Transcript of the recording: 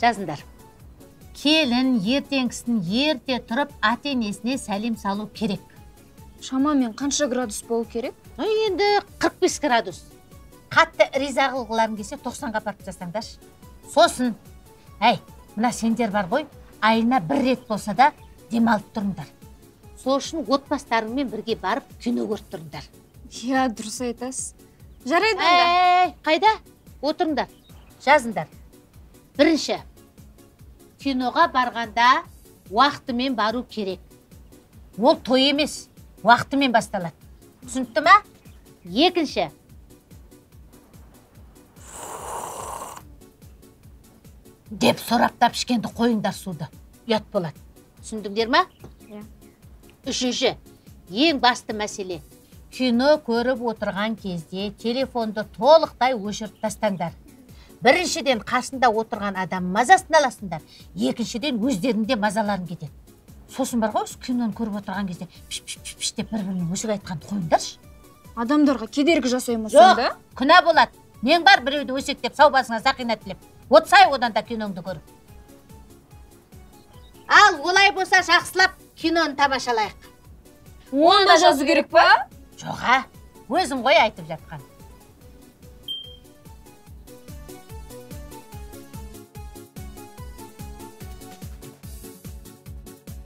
Жазыңдар. Келін ертеңгісін ерте тұрып ата-енесіне сәлем салу керек. Шамамен қанша градус болу керек? Енді 45 градус. Қатты риза қылғыларың келсе 90-ға апарып тастаңдаршы. Сосын, мына сендер бар ғой, айына 1 рет болса да демалып тұрыңдар. Сол үшін отбасыларыңмен бірге барып кино көріп тұрыңдар. Иә, дұрыс айтасыз. Жарайды онда. Қайда? Отырыңдар. Жазыңдар. Бірінші, киноға барғанда уақытымен бару керек. Ол той емес, уақытымен басталады. Түсінікті ма? Екінші, деп сораптап ішкенді қойыңдар суды. Ұят болады. Түсіндіңдер ма? Иә. Үшінші, ең басты мәселе. Кино көріп отырған кезде телефонды толықтай өшіріп тастаңдар. Біріншіден қасында отырған адам мазасын аласыңдар. Екіншіден өздерінде мазаларын кетеді. Сосын бар ғой, киноны көріп отырған кезде піш деп бір-біріне өшік айтқанды қойыңдаршы. Адамдарға кедергі жасаймыз сонда? Жоқ, күнә болады. Мен бар біреуді өсектеп, сау басыңа сақина тілеп. Отсай одан да киноңды көріп. Ал, олай болса жақсылап киноны тамашалайық. Оны да жазу керек па? Жоға, өзім ғой айтып жатқан.